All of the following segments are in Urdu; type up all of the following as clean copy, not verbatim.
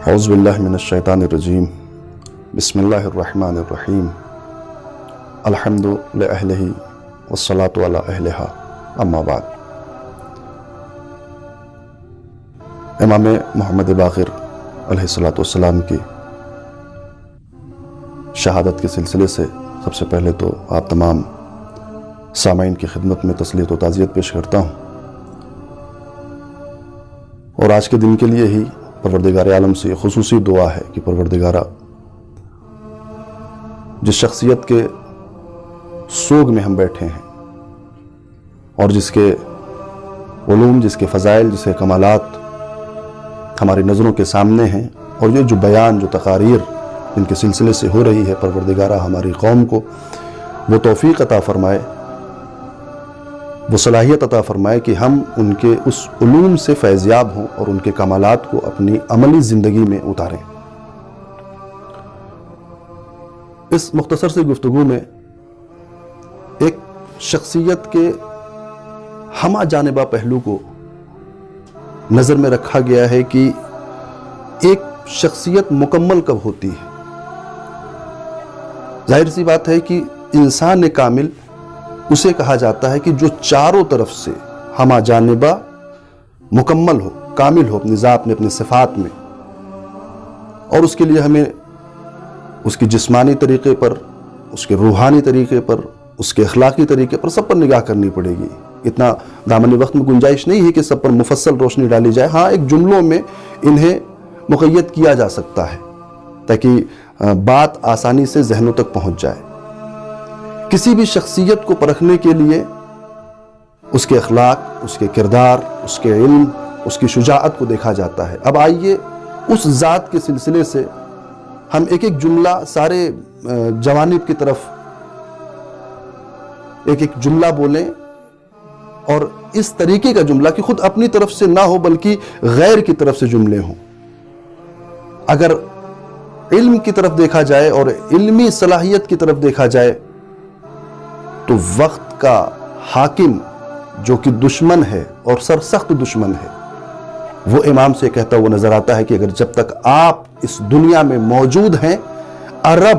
اعوذ باللہ من الشیطان الرجیم بسم اللہ الرحمن الرحیم الحمد لأہلہ والصلاة علی اہلہا اما بعد۔ امام محمد باقر علیہ السلام کی شہادت کے سلسلے سے سب سے پہلے تو آپ تمام سامعین کی خدمت میں تسلیت و تعزیت پیش کرتا ہوں، اور آج کے دن کے لیے ہی پروردگار عالم سے خصوصی دعا ہے کہ پروردگارہ جس شخصیت کے سوگ میں ہم بیٹھے ہیں اور جس کے علوم، جس کے فضائل، جس کے کمالات ہماری نظروں کے سامنے ہیں، اور یہ جو بیان، جو تقاریر ان کے سلسلے سے ہو رہی ہے، پروردگارہ ہماری قوم کو وہ توفیق عطا فرمائے، وہ صلاحیت عطا فرمائے کہ ہم ان کے اس علوم سے فیضیاب ہوں اور ان کے کمالات کو اپنی عملی زندگی میں اتاریں۔ اس مختصر سی گفتگو میں ایک شخصیت کے ہمہ جانبہ پہلو کو نظر میں رکھا گیا ہے کہ ایک شخصیت مکمل کب ہوتی ہے۔ ظاہر سی بات ہے کہ انسان کامل اسے کہا جاتا ہے کہ جو چاروں طرف سے ہمہ جانبہ مکمل ہو، کامل ہو اپنی ذات میں، اپنی صفات میں، اور اس کے لیے ہمیں اس کی جسمانی طریقے پر، اس کے روحانی طریقے پر، اس کے اخلاقی طریقے پر سب پر نگاہ کرنی پڑے گی۔ اتنا دامنی وقت میں گنجائش نہیں ہے کہ سب پر مفصل روشنی ڈالی جائے، ہاں ایک جملوں میں انہیں مقید کیا جا سکتا ہے تاکہ بات آسانی سے ذہنوں تک پہنچ جائے۔ کسی بھی شخصیت کو پرکھنے کے لیے اس کے اخلاق، اس کے کردار، اس کے علم، اس کی شجاعت کو دیکھا جاتا ہے۔ اب آئیے اس ذات کے سلسلے سے ہم ایک ایک جملہ سارے جوانب کی طرف ایک ایک جملہ بولیں، اور اس طریقے کا جملہ کہ خود اپنی طرف سے نہ ہو بلکہ غیر کی طرف سے جملے ہوں۔ اگر علم کی طرف دیکھا جائے اور علمی صلاحیت کی طرف دیکھا جائے تو وقت کا حاکم جو کہ دشمن ہے اور سرسخت دشمن ہے، وہ امام سے کہتا ہوا نظر آتا ہے کہ اگر جب تک آپ اس دنیا میں موجود ہیں، عرب،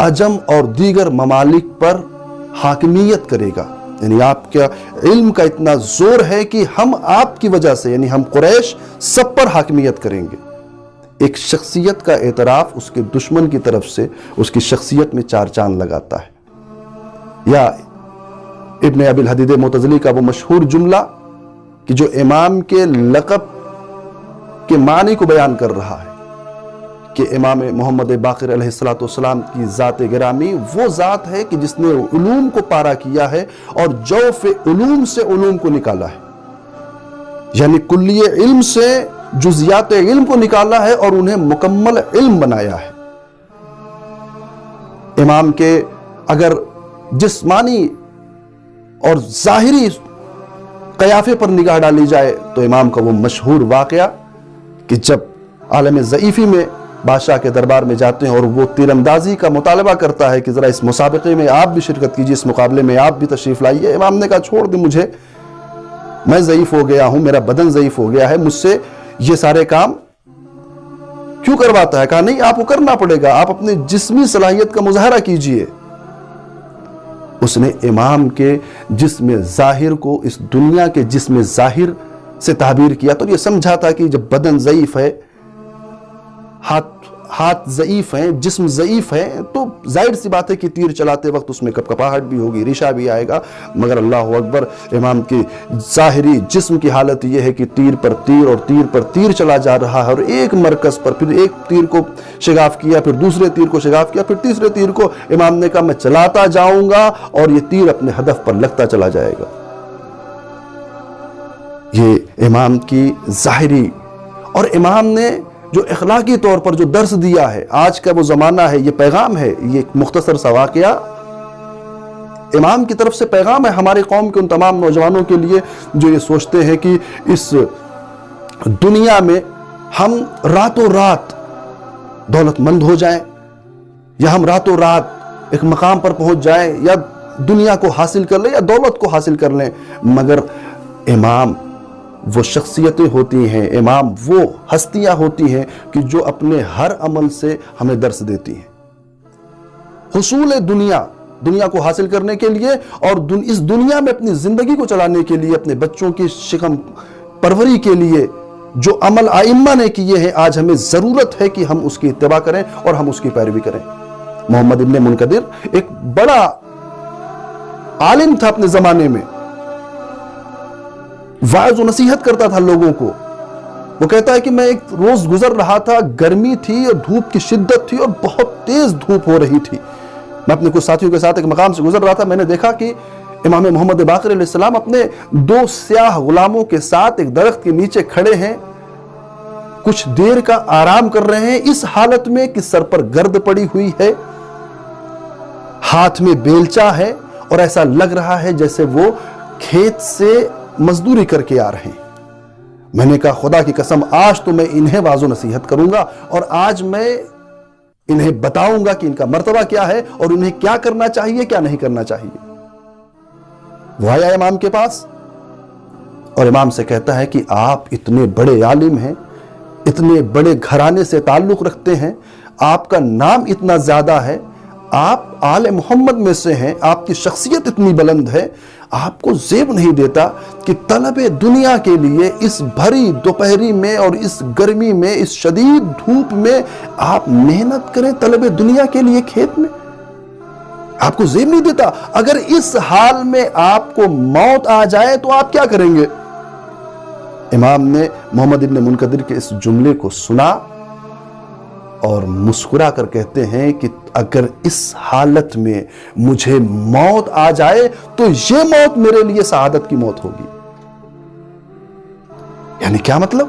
عجم اور دیگر ممالک پر حاکمیت کرے گا۔ یعنی آپ کا علم کا اتنا زور ہے کہ ہم آپ کی وجہ سے، یعنی ہم قریش، سب پر حاکمیت کریں گے۔ ایک شخصیت کا اعتراف اس کے دشمن کی طرف سے اس کی شخصیت میں چار چاند لگاتا ہے۔ یا ابن ابی الحدید معتزلی کا وہ مشہور جملہ کہ جو امام کے لقب کے معنی کو بیان کر رہا ہے کہ امام محمد باقر علیہ السلام کی ذات گرامی وہ ذات ہے کہ جس نے علوم کو پارا کیا ہے اور جوف علوم سے علوم کو نکالا ہے، یعنی کلی علم سے جزیات علم کو نکالا ہے اور انہیں مکمل علم بنایا ہے۔ امام کے اگر جسمانی اور ظاہری قیافے پر نگاہ ڈالی جائے تو امام کا وہ مشہور واقعہ کہ جب عالم ضعیفی میں بادشاہ کے دربار میں جاتے ہیں اور وہ تیر اندازی کا مطالبہ کرتا ہے کہ ذرا اس مسابقے میں آپ بھی شرکت کیجیے، اس مقابلے میں آپ بھی تشریف لائیے۔ امام نے کہا چھوڑ دیں مجھے، میں ضعیف ہو گیا ہوں، میرا بدن ضعیف ہو گیا ہے، مجھ سے یہ سارے کام کیوں کرواتا ہے؟ کہا نہیں، آپ کو کرنا پڑے گا، آپ اپنے جسمی صلاحیت کا مظاہرہ کیجیے۔ اس نے امام کے جسم ظاہر کو اس دنیا کے جسم ظاہر سے تعبیر کیا، تو یہ سمجھا تھا کہ جب بدن ضعیف ہے، ہاتھ ضعیف ہیں، جسم ضعیف ہے، تو ظاہر سی بات ہے کہ تیر چلاتے وقت اس میں کپکپاہٹ بھی ہوگی، ریشہ بھی آئے گا۔ مگر اللہ اکبر، امام کی ظاہری جسم کی حالت یہ ہے کہ تیر پر تیر اور تیر پر تیر چلا جا رہا ہے، اور ایک مرکز پر پھر ایک تیر کو شگاف کیا، پھر دوسرے تیر کو شگاف کیا، پھر تیسرے تیر کو امام نے کہا میں چلاتا جاؤں گا اور یہ تیر اپنے ہدف پر لگتا چلا جائے گا۔ یہ امام کی ظاہری، اور امام نے جو اخلاقی طور پر جو درس دیا ہے، آج کا وہ زمانہ ہے، یہ پیغام ہے، یہ ایک مختصر سا واقعہ امام کی طرف سے پیغام ہے ہماری قوم کے ان تمام نوجوانوں کے لیے جو یہ سوچتے ہیں کہ اس دنیا میں ہم راتوں رات دولت مند ہو جائیں، یا ہم راتوں رات ایک مقام پر پہنچ جائیں، یا دنیا کو حاصل کر لیں یا دولت کو حاصل کر لیں، مگر امام وہ شخصیتیں ہوتی ہیں، امام وہ ہستیاں ہوتی ہیں کہ جو اپنے ہر عمل سے ہمیں درس دیتی ہیں۔ حصول دنیا کو حاصل کرنے کے لیے اور اس دنیا میں اپنی زندگی کو چلانے کے لیے، اپنے بچوں کی شکم پروری کے لیے جو عمل ائمہ نے کیے ہیں، آج ہمیں ضرورت ہے کہ ہم اس کی اتباع کریں اور ہم اس کی پیروی کریں۔ محمد ابن منکدر ایک بڑا عالم تھا اپنے زمانے میں، واعظ و نصیحت کرتا تھا لوگوں کو۔ وہ کہتا ہے کہ میں ایک روز گزر رہا تھا، گرمی تھی اور دھوپ کی شدت تھی اور بہت تیز دھوپ ہو رہی تھی۔ میں اپنے کچھ ساتھیوں کے ساتھ ایک مقام سے گزر رہا تھا، میں نے دیکھا کہ امام محمد باقر علیہ السلام اپنے 2 سیاہ غلاموں کے ساتھ ایک درخت کے نیچے کھڑے ہیں، کچھ دیر کا آرام کر رہے ہیں، اس حالت میں کہ سر پر گرد پڑی ہوئی ہے، ہاتھ میں بیلچا ہے اور ایسا لگ رہا ہے جیسے وہ کھیت سے مزدوری کر کے آ رہے ہیں۔ میں نے کہا خدا کی قسم آج تو میں انہیں واعظ و نصیحت کروں گا اور آج میں انہیں بتاؤں گا کہ ان کا مرتبہ کیا ہے اور انہیں کیا کرنا چاہیے کیا نہیں کرنا چاہیے۔ وہ آیا امام کے پاس اور امام سے کہتا ہے کہ آپ اتنے بڑے عالم ہیں، اتنے بڑے گھرانے سے تعلق رکھتے ہیں، آپ کا نام اتنا زیادہ ہے، آپ آل محمد میں سے ہیں، آپ کی شخصیت اتنی بلند ہے، آپ کو زیب نہیں دیتا کہ طلب دنیا کے لیے اس بھری دوپہری میں اور اس گرمی میں، اس شدید دھوپ میں آپ محنت کریں طلب دنیا کے لیے کھیت میں؟ آپ کو زیب نہیں دیتا؟ اگر اس حال میں آپ کو موت آ جائے تو آپ کیا کریں گے؟ امام نے محمد ابن منکدر کے اس جملے کو سنا اور مسکرا کر کہتے ہیں کہ اگر اس حالت میں مجھے موت آ جائے تو یہ موت میرے لیے سعادت کی موت ہوگی۔ یعنی کیا مطلب؟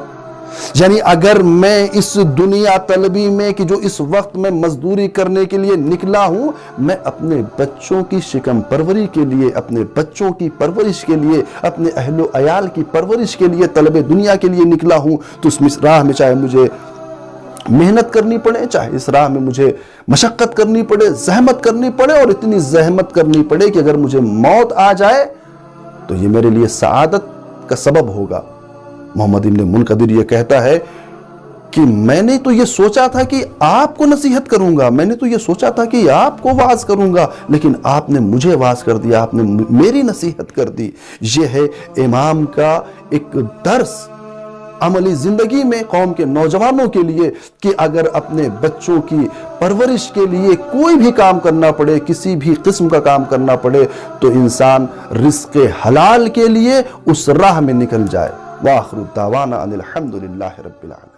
یعنی اگر میں اس دنیا طلبی میں کہ جو اس وقت میں مزدوری کرنے کے لیے نکلا ہوں، میں اپنے بچوں کی شکم پروری کے لیے، اپنے بچوں کی پرورش کے لیے، اپنے اہل و عیال کی پرورش کے لیے طلب دنیا کے لیے نکلا ہوں، تو اس راہ میں چاہے مجھے محنت کرنی پڑے، چاہے اس راہ میں مجھے مشقت کرنی پڑے، زحمت کرنی پڑے، اور اتنی زحمت کرنی پڑے کہ اگر مجھے موت آ جائے تو یہ میرے لیے سعادت کا سبب ہوگا۔ محمد ابن منکدر یہ کہتا ہے کہ میں نے تو یہ سوچا تھا کہ آپ کو نصیحت کروں گا، میں نے تو یہ سوچا تھا کہ آپ کو واعظ کروں گا، لیکن آپ نے مجھے واعظ کر دیا، آپ نے میری نصیحت کر دی۔ یہ ہے امام کا ایک درس عملی زندگی میں قوم کے نوجوانوں کے لیے کہ اگر اپنے بچوں کی پرورش کے لیے کوئی بھی کام کرنا پڑے، کسی بھی قسم کا کام کرنا پڑے، تو انسان رزق حلال کے لیے اس راہ میں نکل جائے۔ وآخر الدعوانا ان الحمد للہ رب العالمین۔